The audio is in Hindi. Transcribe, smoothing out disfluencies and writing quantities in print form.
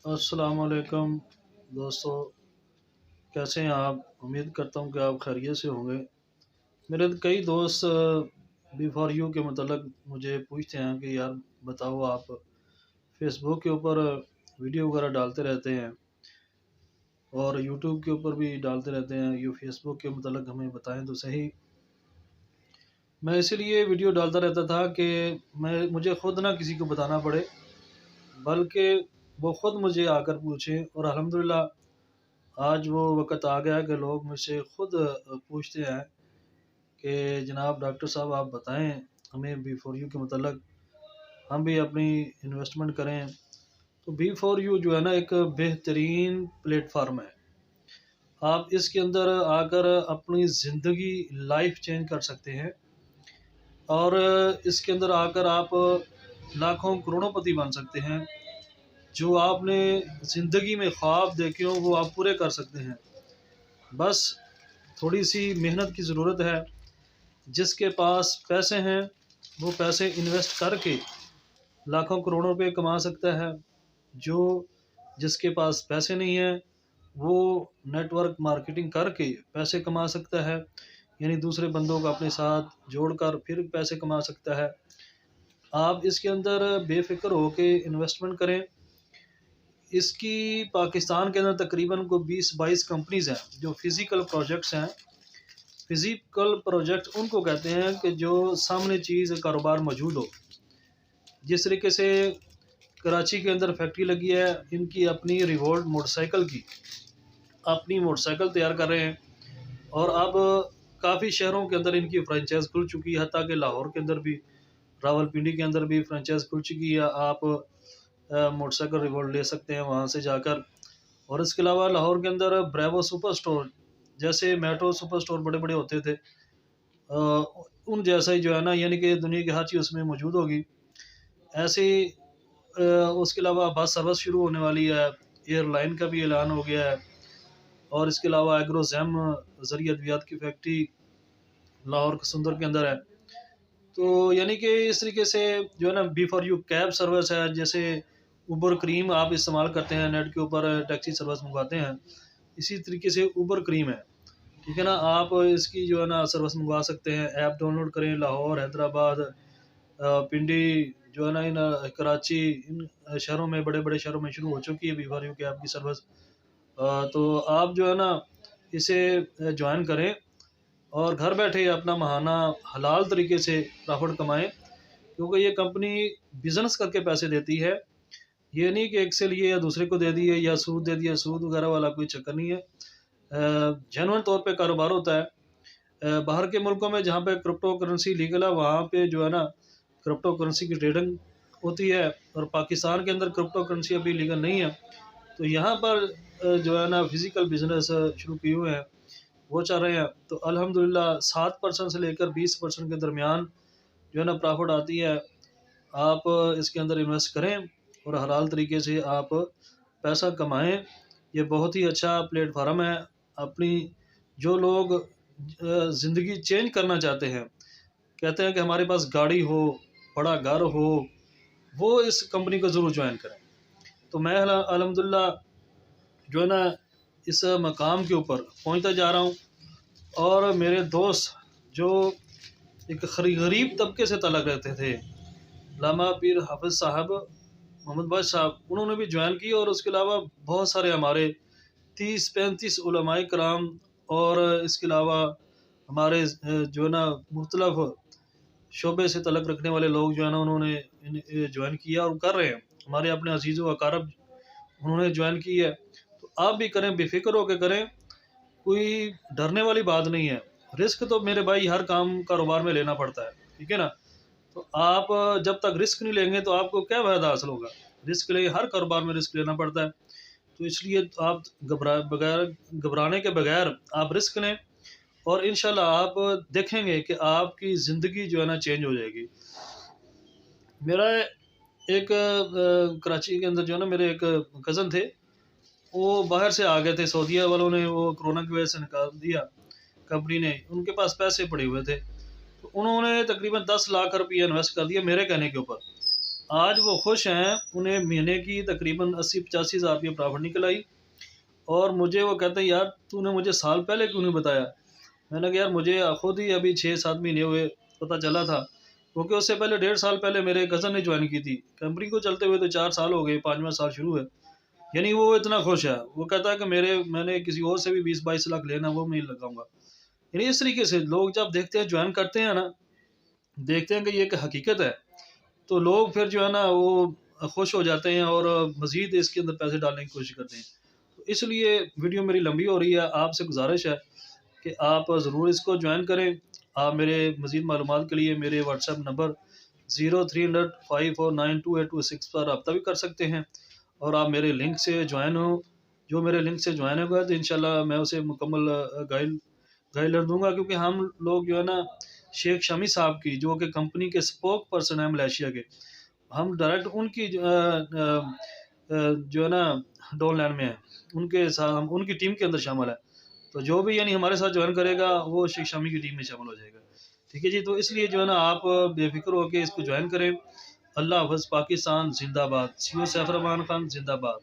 अस्सलाम वालेकुम दोस्तों, कैसे हैं आप? उम्मीद करता हूँ कि आप खैरियत से होंगे। मेरे कई दोस्त बी फॉर यू के मतलब मुझे पूछते हैं कि यार बताओ, आप फेसबुक के ऊपर वीडियो वगैरह डालते रहते हैं और यूट्यूब के ऊपर भी डालते रहते हैं, ये फेसबुक के मतलब हमें बताएं तो सही। मैं इसीलिए वीडियो डालता रहता था कि मुझे खुद ना किसी को बताना पड़े, बल्कि वो खुद मुझे आकर पूछें। और अल्हम्दुलिल्लाह आज वो वक़्त आ गया कि लोग मुझसे खुद पूछते हैं कि जनाब डॉक्टर साहब आप बताएँ हमें बी फॉर यू के मतलब, हम भी अपनी इन्वेस्टमेंट करें। तो बी फॉर यू जो है ना, एक बेहतरीन प्लेटफ़ॉर्म है। आप इसके अंदर आकर अपनी ज़िंदगी लाइफ़ चेंज कर सकते हैं और इसके अंदर आकर आप लाखों करोड़ोंपति बन सकते हैं। जो आपने ज़िंदगी में ख्वाब देखे हों वो आप पूरे कर सकते हैं। बस थोड़ी-सी मेहनत की ज़रूरत है। जिसके पास पैसे हैं, वो पैसे इन्वेस्ट करके लाखों करोड़ों रुपए कमा सकता है। जो जिसके पास पैसे नहीं हैं, वो नेटवर्क मार्केटिंग करके पैसे कमा सकता है। यानी दूसरे बंदों को अपने साथ जोड़कर फिर पैसे कमा सकता है। आप इसके अंदर बेफ़िक्र होके इन्वेस्टमेंट करें। इसकी पाकिस्तान के अंदर तकरीबन को 20-22 कंपनीज़ हैं, जो फ़िज़िकल प्रोजेक्ट्स हैं। फ़िज़िकल प्रोजेक्ट उनको कहते हैं कि जो सामने चीज़ कारोबार मौजूद हो। जिस तरीके से कराची के अंदर फैक्ट्री लगी है, इनकी अपनी रिवोल्ट मोटरसाइकिल की अपनी मोटरसाइकिल तैयार कर रहे हैं। और अब काफ़ी शहरों के अंदर इनकी फ्रेंचाइज़ खुल चुकी है, हत्ता कि लाहौर के अंदर भी, रावलपिंडी के अंदर भी फ्रेंचाइज़ खुल चुकी है। आप मोटरसाइकिल रिवोल्ट ले सकते हैं वहाँ से जाकर। और इसके अलावा लाहौर के अंदर ब्रेवो सुपर स्टोर, जैसे मेट्रो सुपर स्टोर बड़े-बड़े होते थे, उन जैसा ही जो है ना, यानी कि दुनिया की हर चीज़ उसमें मौजूद होगी। ऐसे ही उसके अलावा बस सर्विस शुरू होने वाली है, एयरलाइन का भी ऐलान हो गया है। और इसके अलावा एग्रोज़ेम ज़रिए अद्वियात की फैक्ट्री लाहौर सुंदर के अंदर है। तो यानी कि इस तरीके से जो है ना, B for U cab service है, जैसे उबर क्रीम आप इस्तेमाल करते हैं, नेट के ऊपर टैक्सी सर्विस मंगवाते हैं, इसी तरीके से उबर क्रीम है। ठीक है ना? आप इसकी जो है ना सर्विस मंगवा सकते हैं, ऐप डाउनलोड करें। लाहौर, हैदराबाद, पिंडी जो है ना, इन कराची, इन शहरों में, बड़े-बड़े शहरों में शुरू हो चुकी है बी फॉर यू की आपकी सर्विस। तो आप जो है ना इसे जॉइन करें और घर बैठे अपना माहाना हलाल तरीके से प्रॉफ़िट कमाएँ, क्योंकि ये कंपनी बिज़नेस करके पैसे देती है। ये नहीं कि एक से लिए या दूसरे को दे दिए या सूद दे दिया, सूद वगैरह वाला कोई चक्कर नहीं है। जेन्युइन तौर पे कारोबार होता है। बाहर के मुल्कों में जहाँ पे क्रिप्टो करेंसी लीगल है, वहाँ पे जो है ना क्रिप्टो करेंसी की ट्रेडिंग होती है। और पाकिस्तान के अंदर क्रिप्टो करेंसी अभी लीगल नहीं है। तो यहाँ पर जो है ना फ़िज़िकल बिज़नेस शुरू किए हुए हैं, वो चल रहे हैं। तो अल्हम्दुलिल्लाह 7% से लेकर 20% के दरमियान जो है ना प्रॉफ़िट आती है। आप इसके अंदर इन्वेस्ट करें और हलाल तरीके से आप पैसा कमाएँ। ये बहुत ही अच्छा प्लेटफ़ॉर्म है। अपनी जो लोग ज़िंदगी चेंज करना चाहते हैं, कहते हैं कि हमारे पास गाड़ी हो, बड़ा घर हो, वो इस कंपनी को ज़रूर जॉइन करें। तो मैं अल्हम्दुलिल्लाह जो है ना इस मकाम के ऊपर पहुँचता जा रहा हूँ। और मेरे दोस्त जो एक गरीब तबके से ताल्लुक़ रखते थे, लामा पीर हाफ़िज़ साहब, मोहम्मद बख्श साहब, उन्होंने भी जॉइन की। और उसके अलावा बहुत सारे हमारे 30-35 उलमाए कराम और इसके अलावा हमारे जो है ना मुख्तलिफ़ शोबे से तल्लुक़ रखने वाले लोग जो है ना, उन्होंने जॉइन किया और कर रहे हैं। हमारे अपने अज़ीज़ व अक़ारब उन्होंने जॉइन की है। तो आप भी करें, बेफ़िक्र होके करें, कोई डरने वाली बात नहीं है। रिस्क तो मेरे भाई हर काम कारोबार में लेना पड़ता है, ठीक है ना? तो आप जब तक रिस्क नहीं लेंगे तो आपको क्या फ़ायदा हासिल होगा? रिस्क ले हर कारोबार में रिस्क लेना पड़ता है। तो इसलिए आप घबराने के बगैर आप रिस्क लें और इंशाल्लाह आप देखेंगे कि आपकी ज़िंदगी जो है ना चेंज हो जाएगी। मेरा एक कराची के अंदर जो है ना, मेरे एक कज़न थे, वो बाहर से आ गए थे, सऊदीया वालों ने वो कोरोना की वजह से निकाल दिया कंपनी ने, उनके पास पैसे पड़े हुए थे। तो उन्होंने तकरीबन 10 लाख रुपये इन्वेस्ट कर दिए मेरे कहने के ऊपर। आज वो खुश हैं, उन्हें महीने की तकरीबन 80-85 हज़ार रुपये प्रॉफ़िट निकल आई। और मुझे वो कहते हैं, यार तूने मुझे साल पहले क्यों नहीं बताया? मैंने कहा यार मुझे खुद ही अभी 6-7 महीने हुए पता चला था, क्योंकि उससे पहले 1.5 साल पहले मेरे कज़न ने जॉइन की थी। कंपनी को चलते हुए तो 4 साल हो गए, 5वां साल शुरू है। यानी वो इतना खुश है, वो कहता है कि मैंने किसी और से भी 20-22 लाख लेना, वो मैं लगाऊँगा। यानी इस तरीके से लोग जब देखते हैं, जॉइन करते हैं ना, देखते हैं कि ये एक हकीकत है, तो लोग फिर जो है ना वो खुश हो जाते हैं और मज़ीद इसके अंदर पैसे डालने की कोशिश करते हैं। तो इसलिए वीडियो मेरी लंबी हो रही है, आपसे गुज़ारिश है कि आप ज़रूर इसको जॉइन करें। आप मेरे मज़ीद मालूमात के लिए मेरे व्हाट्सएप नंबर 0300 5492826 पर रब्ता भी कर सकते हैं, और आप मेरे लिंक से जॉइन हो। जो मेरे लिंक से जॉइन होगा तो इंशाल्लाह मैं उसे मुकम्मल गाइडलाइन दूँगा, क्योंकि हम लोग जो है ना शेख शमी साहब की, जो कि कंपनी के स्पोक पर्सन हैं मलेशिया के, हम डायरेक्ट उनकी जो है ना डाउनलाइन में है, उनके साथ हम उनकी टीम के अंदर शामिल है। तो जो भी यानी हमारे साथ जॉइन करेगा वो शेख शमी की टीम में शामिल हो जाएगा। ठीक है जी, तो इसलिए जो है ना आप बेफ़िक्र होके इसको जॉइन करें। अल्लाह हाफ़िज़। पाकिस्तान ज़िंदाबाद। सीओ सैफ रहमान खान ज़िंदाबाद।